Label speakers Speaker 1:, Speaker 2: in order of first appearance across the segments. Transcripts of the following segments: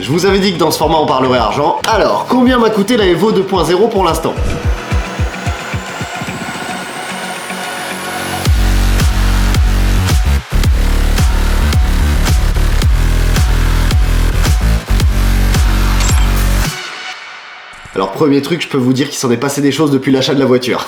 Speaker 1: Je vous avais dit que dans ce format on parlerait argent. Alors, combien m'a coûté la Evo 2.0 pour l'instant? Alors premier truc, je peux vous dire qu'il s'en est passé des choses depuis l'achat de la voiture.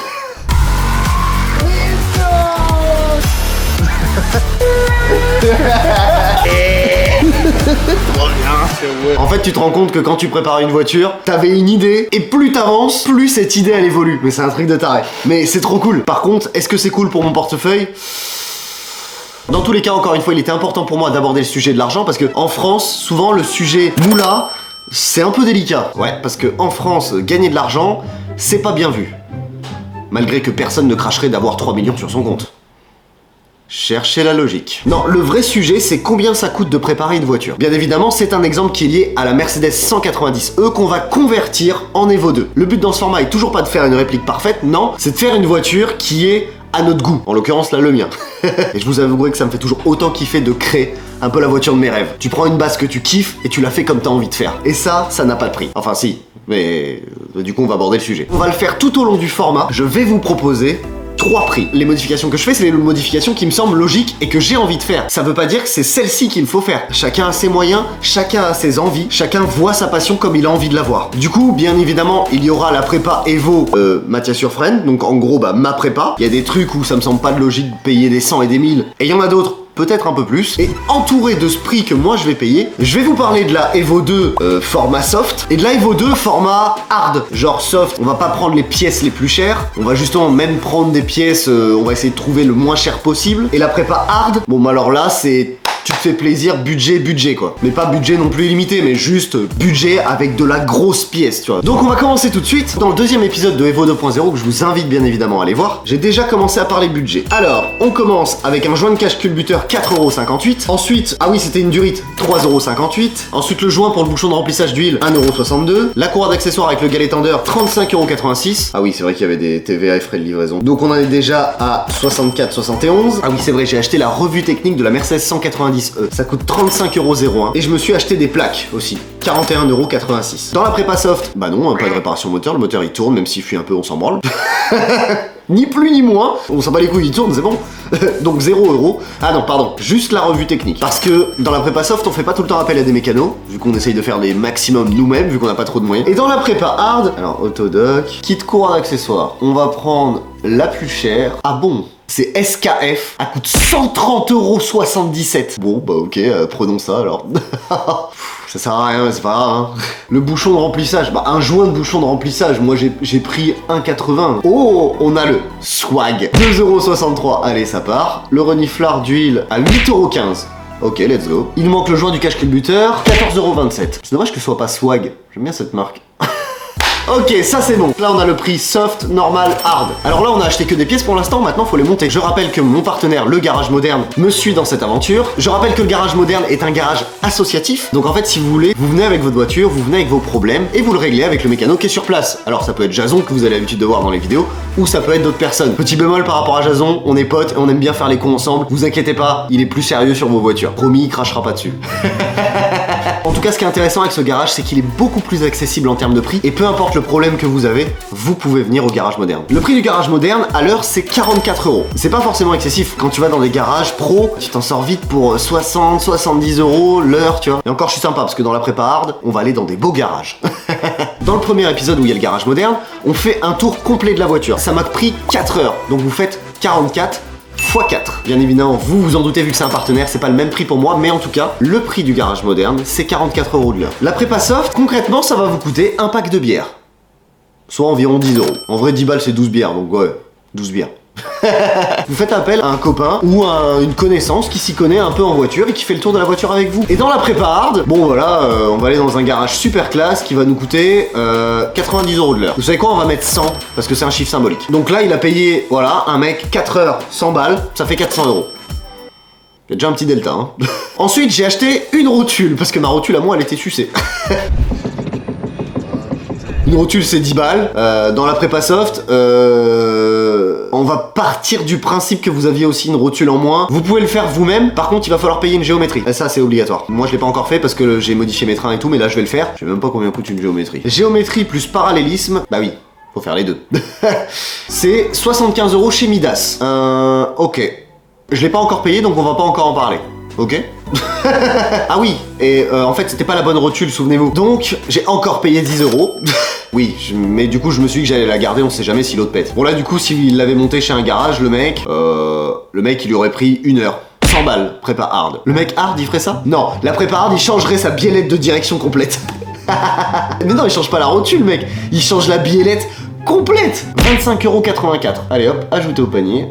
Speaker 1: Trop bien. En fait, tu te rends compte que quand tu prépares une voiture, t'avais une idée, et plus t'avances, plus cette idée elle évolue. Mais c'est un truc de taré. Mais c'est trop cool. Par contre, est-ce que c'est cool pour mon portefeuille? Dans tous les cas, encore une fois, il était important pour moi d'aborder le sujet de l'argent parce que en France, souvent le sujet moula, c'est un peu délicat. Ouais, parce que en France, gagner de l'argent, c'est pas bien vu. Malgré que personne ne cracherait d'avoir 3 millions sur son compte. Cherchez la logique. Non, le vrai sujet, c'est combien ça coûte de préparer une voiture. Bien évidemment, c'est un exemple qui est lié à la Mercedes 190E qu'on va convertir en Evo 2. Le but dans ce format est toujours pas de faire une réplique parfaite, non, c'est de faire une voiture qui est à notre goût. En l'occurrence, là, le mien. Et je vous avouerai que ça me fait toujours autant kiffer de créer un peu la voiture de mes rêves. Tu prends une base que tu kiffes et tu la fais comme t'as envie de faire. Et ça n'a pas de prix. Enfin si, mais du coup on va aborder le sujet. On va le faire tout au long du format. Je vais vous proposer 3 prix. Les modifications que je fais, c'est les modifications qui me semblent logiques et que j'ai envie de faire. Ça veut pas dire que c'est celle-ci qu'il faut faire. Chacun a ses moyens, chacun a ses envies, chacun voit sa passion comme il a envie de la voir. Du coup, bien évidemment, il y aura la prépa Evo Mathias Surfren, donc en gros, bah, ma prépa. Il y a des trucs où ça me semble pas de logique de payer des 100 et des 1000, et il y en a d'autres peut-être un peu plus, et entouré de ce prix que moi je vais payer, je vais vous parler de la Evo 2 format soft, et de la Evo 2 format hard. Genre soft, on va pas prendre les pièces les plus chères, on va justement même prendre des pièces, on va essayer de trouver le moins cher possible, et la prépa hard, bon bah alors là c'est... Tu te fais plaisir, budget quoi. Mais pas budget non plus illimité, mais juste budget avec de la grosse pièce, tu vois. Donc on va commencer tout de suite. Dans le deuxième épisode de Evo 2.0, que je vous invite bien évidemment à aller voir, j'ai déjà commencé à parler budget. Alors, on commence avec un joint de cache culbuteur 4,58€. Ensuite, ah oui, c'était une durite, 3,58€. Ensuite, le joint pour le bouchon de remplissage d'huile, 1,62€. La courroie d'accessoires avec le galet tendeur, 35,86€. Ah oui, c'est vrai qu'il y avait des TVA et frais de livraison. Donc on en est déjà à 64,71€. Ah oui, c'est vrai, j'ai acheté la revue technique de la Mercedes 190E. Ça coûte 35,01€. Et je me suis acheté des plaques aussi. 41,86€. Dans la prépa soft, bah non, pas de réparation moteur, le moteur il tourne, même s'il fuit un peu, on s'en branle. Ni plus ni moins, on s'en bat les couilles, il tourne, c'est bon. Donc 0€. Ah non, pardon, juste la revue technique. Parce que dans la prépa soft, on fait pas tout le temps appel à des mécanos, vu qu'on essaye de faire les maximum nous-mêmes, vu qu'on n'a pas trop de moyens. Et dans la prépa hard, alors autodoc, kit courroie d'accessoires, on va prendre la plus chère. Ah bon? C'est SKF, elle coûte 130,77€. Bon, bah ok, prenons ça alors. Ça sert à rien, mais c'est pas grave. Hein. Le bouchon de remplissage, bah un joint de bouchon de remplissage, moi j'ai pris 1,80€. Oh, on a le swag. 2,63€, allez ça part. Le reniflard d'huile à 8,15€. Ok, let's go. Il manque le joint du cache culbuteur, 14,27€. C'est dommage que ce soit pas swag, j'aime bien cette marque. Ok, ça c'est bon. Là on a le prix soft, normal, hard. Alors là on a acheté que des pièces pour l'instant, maintenant faut les monter. Je rappelle que mon partenaire, le Garage Moderne, me suit dans cette aventure. Je rappelle que le Garage Moderne est un garage associatif. Donc en fait si vous voulez, vous venez avec votre voiture, vous venez avec vos problèmes et vous le réglez avec le mécano qui est sur place. Alors ça peut être Jason que vous avez l'habitude de voir dans les vidéos, ou ça peut être d'autres personnes. Petit bémol par rapport à Jason, on est potes et on aime bien faire les cons ensemble. Vous inquiétez pas, il est plus sérieux sur vos voitures. Promis, il crachera pas dessus. En tout cas, ce qui est intéressant avec ce garage, c'est qu'il est beaucoup plus accessible en termes de prix, et peu importe le problème que vous avez, vous pouvez venir au Garage Moderne. Le prix du Garage Moderne, à l'heure, c'est 44€. C'est pas forcément excessif. Quand tu vas dans des garages pro, tu t'en sors vite pour 60, 70€ l'heure, tu vois. Et encore, je suis sympa, parce que dans la prépa hard, on va aller dans des beaux garages. Dans le premier épisode où il y a le Garage Moderne, on fait un tour complet de la voiture. Ça m'a pris 4 heures, donc vous faites 44 x 4. Bien évidemment, vous vous en doutez, vu que c'est un partenaire, c'est pas le même prix pour moi, mais en tout cas, le prix du Garage Moderne, c'est 44€ de l'heure. La prépa soft, concrètement, ça va vous coûter un pack de bière. Soit environ 10€. En vrai, 10 balles, c'est 12 bières, donc ouais, 12 bières. Vous faites appel à un copain ou à une connaissance qui s'y connaît un peu en voiture et qui fait le tour de la voiture avec vous. Et dans la prépa hard, bon voilà, on va aller dans un garage super classe qui va nous coûter 90€ de l'heure. Vous savez quoi, on va mettre 100 parce que c'est un chiffre symbolique. Donc là, il a payé, voilà, un mec 4 heures, 100 balles, ça fait 400€. Il y a déjà un petit delta, hein. Ensuite, j'ai acheté une rotule parce que ma rotule à moi, elle était sucée. Une rotule c'est 10 balles. Dans la prépa soft, on va partir du principe que vous aviez aussi une rotule en moins. Vous pouvez le faire vous-même, par contre il va falloir payer une géométrie. Et ça c'est obligatoire. Moi je l'ai pas encore fait parce que j'ai modifié mes trains et tout, mais là je vais le faire. Je sais même pas combien coûte une géométrie. Géométrie plus parallélisme, bah oui, faut faire les deux. C'est 75 € chez Midas. Ok. Je l'ai pas encore payé donc on va pas encore en parler. Ok. Ah oui, et en fait c'était pas la bonne rotule, souvenez-vous. Donc j'ai encore payé 10 €. Oui, mais du coup je me suis dit que j'allais la garder, on sait jamais si l'autre pète. Bon là du coup s'il l'avait monté chez un garage, le mec il lui aurait pris 1 heure. 100 balles, prépa hard. Le mec hard il ferait ça? Non, la prépa hard il changerait sa biellette de direction complète. Mais non, il change pas la rotule mec, il change la biellette complète. 25,84 €. Allez hop, ajouté au panier.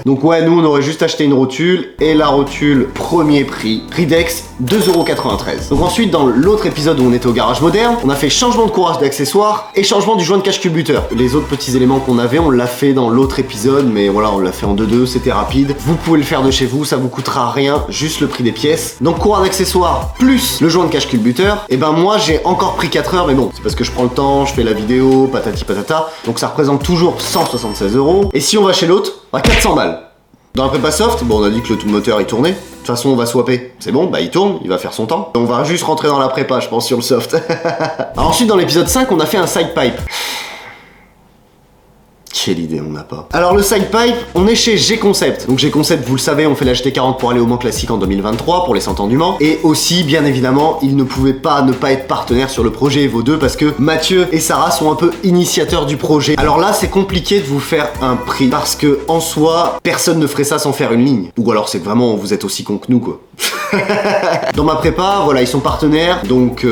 Speaker 1: Donc ouais, nous on aurait juste acheté une rotule et la rotule premier prix, Ridex 2,93 €. Donc ensuite dans l'autre épisode où on était au garage moderne, on a fait changement de courage d'accessoires et changement du joint de cache culbuteur. Les autres petits éléments qu'on avait, on l'a fait dans l'autre épisode, mais voilà, on l'a fait en 2-2, c'était rapide. Vous pouvez le faire de chez vous, ça vous coûtera rien, juste le prix des pièces. Donc courage d'accessoires plus le joint de cache culbuteur, et ben moi j'ai encore pris 4 heures, mais bon, c'est parce que je prends le temps, je fais la vidéo, patati patata, donc ça représente toujours 176 €. Et si on va chez l'autre, à 400 balles. Dans la prépa soft, bon on a dit que le tout moteur il tournait. De toute façon on va swapper. C'est bon, bah il tourne, il va faire son temps. On va juste rentrer dans la prépa je pense sur le soft. Alors, ensuite dans l'épisode 5 on a fait un side pipe. Quelle idée on n'a pas. Alors le side pipe, on est chez G-Concept. Donc G-Concept, vous le savez, on fait la GT40 pour aller au Mans Classique en 2023 pour les 100 ans du Mans. Et aussi, bien évidemment, ils ne pouvaient pas ne pas être partenaires sur le projet Evo 2 parce que Mathieu et Sarah sont un peu initiateurs du projet. Alors là, c'est compliqué de vous faire un prix parce que en soi, personne ne ferait ça sans faire une ligne. Ou alors c'est que vraiment vous êtes aussi con que nous quoi. Dans ma prépa, voilà, ils sont partenaires, donc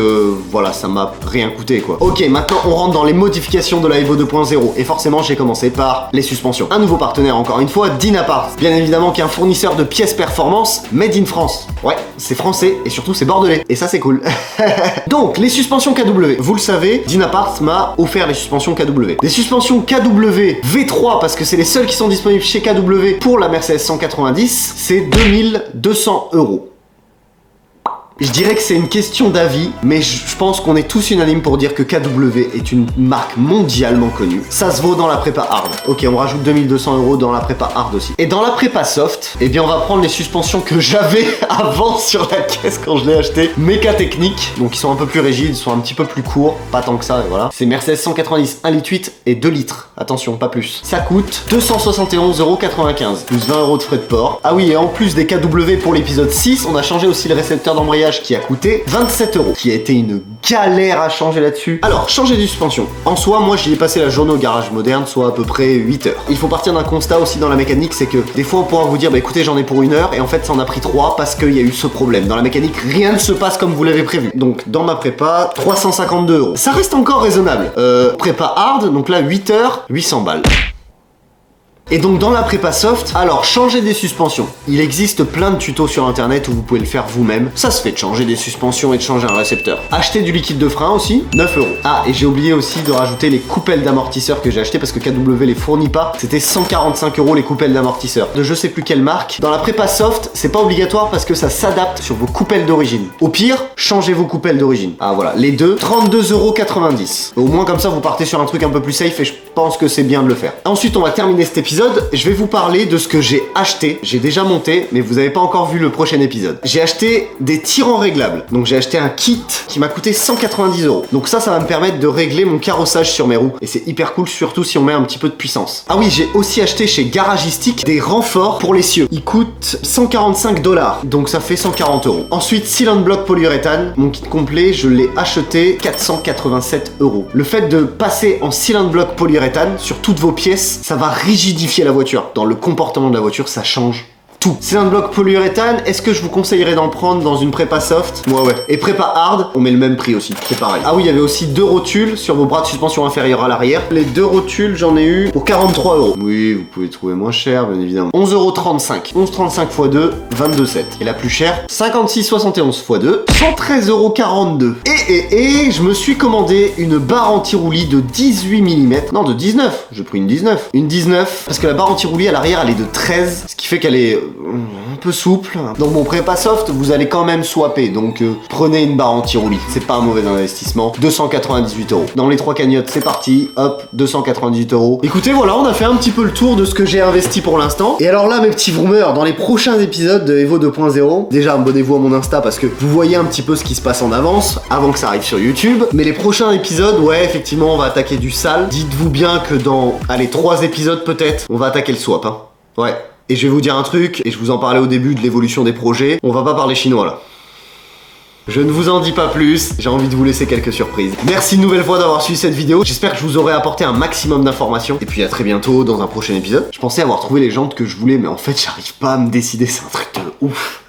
Speaker 1: voilà, ça m'a rien coûté quoi. Ok, maintenant on rentre dans les modifications de la Evo 2.0 et forcément j'ai commencé par les suspensions. Un nouveau partenaire encore une fois, Dynapart. Bien évidemment qui est un fournisseur de pièces performance made in France. Ouais, c'est français et surtout c'est bordelais et ça c'est cool. Donc les suspensions KW, vous le savez, Dynapart m'a offert les suspensions KW. Des suspensions KW V3 parce que c'est les seules qui sont disponibles chez KW pour la Mercedes 190, c'est 2200 €. Je dirais que c'est une question d'avis, mais je pense qu'on est tous unanimes pour dire que KW est une marque mondialement connue. Ça se vaut dans la prépa hard. Ok, on rajoute 2200 € dans la prépa hard aussi. Et dans la prépa soft, eh bien on va prendre les suspensions que j'avais avant sur la caisse quand je l'ai acheté. Mécatechnique, donc ils sont un peu plus rigides, ils sont un petit peu plus courts, pas tant que ça, et voilà. C'est Mercedes 190 1,8 litre et 2 litres. Attention, pas plus. Ça coûte 271,95 €, plus 20 € de frais de port. Ah oui, et en plus des KW pour l'épisode 6, on a changé aussi le récepteur d'embrayage qui a coûté 27 €, qui a été une galère à changer là-dessus. Alors, changer de suspension. En soi, moi j'y ai passé la journée au garage moderne, soit à peu près 8 heures. Il faut partir d'un constat aussi dans la mécanique, c'est que des fois on pourra vous dire, bah écoutez, j'en ai pour 1 heure, et en fait ça en a pris 3 parce qu'il y a eu ce problème. Dans la mécanique, rien ne se passe comme vous l'avez prévu. Donc, dans ma prépa, 352 €. Ça reste encore raisonnable. Prépa hard, donc là 8 heures, 800 balles. Et donc dans la prépa soft, alors changer des suspensions. Il existe plein de tutos sur internet où vous pouvez le faire vous-même. Ça se fait de changer des suspensions et de changer un récepteur. Acheter du liquide de frein aussi, 9 €. Ah, et j'ai oublié aussi de rajouter les coupelles d'amortisseurs que j'ai acheté parce que KW les fournit pas. C'était 145 € les coupelles d'amortisseurs. De je sais plus quelle marque. Dans la prépa soft, c'est pas obligatoire parce que ça s'adapte sur vos coupelles d'origine. Au pire, changez vos coupelles d'origine. Ah voilà, les deux, 32,90 €. Au moins comme ça vous partez sur un truc un peu plus safe et je pense que c'est bien de le faire. Ensuite, on va terminer cet épisode. Je vais vous parler de ce que j'ai acheté. J'ai déjà monté, mais vous n'avez pas encore vu le prochain épisode. J'ai acheté des tirants réglables. Donc j'ai acheté un kit qui m'a coûté 190 €. Donc ça va me permettre de régler mon carrossage sur mes roues. Et c'est hyper cool, surtout si on met un petit peu de puissance. Ah oui, j'ai aussi acheté chez Garagistique des renforts pour l'essieu. Ils coûtent 145 $. Donc ça fait 140 €. Ensuite, Sealant Block polyuréthane. Mon kit complet, je l'ai acheté 487 €. Le fait de passer en Sealant Block polyuréthane sur toutes vos pièces, ça va rigidifier la voiture. Dans le comportement de la voiture, ça change tout. C'est un bloc polyuréthane, est-ce que je vous conseillerais d'en prendre dans une prépa soft? Ouais. Et prépa hard, on met le même prix aussi, c'est pareil. Ah oui, il y avait aussi 2 rotules sur vos bras de suspension inférieurs à l'arrière. Les 2 rotules, j'en ai eu pour 43 €. Oui, vous pouvez trouver moins cher, bien évidemment. 11,35 €. 11,35 x 2, 22,7. Et la plus chère, 56,71 x 2, 113,42 €. Et je me suis commandé une barre anti-roulis de 18 mm. Non, de 19. J'ai pris une 19. Une 19, parce que la barre anti-roulis à l'arrière, elle est de 13, ce qui fait qu'elle est un peu souple. Dans mon prépa soft, vous allez quand même swapper, donc prenez une barre anti-roulis, c'est pas un mauvais investissement. 298 €. Dans les 3 cagnottes, c'est parti, hop, 298 €. Écoutez, voilà, on a fait un petit peu le tour de ce que j'ai investi pour l'instant. Et alors là, mes petits vroomers, dans les prochains épisodes de Evo 2.0, déjà abonnez-vous à mon Insta parce que vous voyez un petit peu ce qui se passe en avance, avant que ça arrive sur YouTube. Mais les prochains épisodes, ouais, effectivement, on va attaquer du sale. Dites-vous bien que dans, allez, 3 épisodes peut-être, on va attaquer le swap, hein. Ouais. Et je vais vous dire un truc, et je vous en parlais au début de l'évolution des projets, on va pas parler chinois là. Je ne vous en dis pas plus, j'ai envie de vous laisser quelques surprises. Merci une nouvelle fois d'avoir suivi cette vidéo, j'espère que je vous aurai apporté un maximum d'informations. Et puis à très bientôt dans un prochain épisode. Je pensais avoir trouvé les jantes que je voulais, mais en fait j'arrive pas à me décider, c'est un truc de ouf.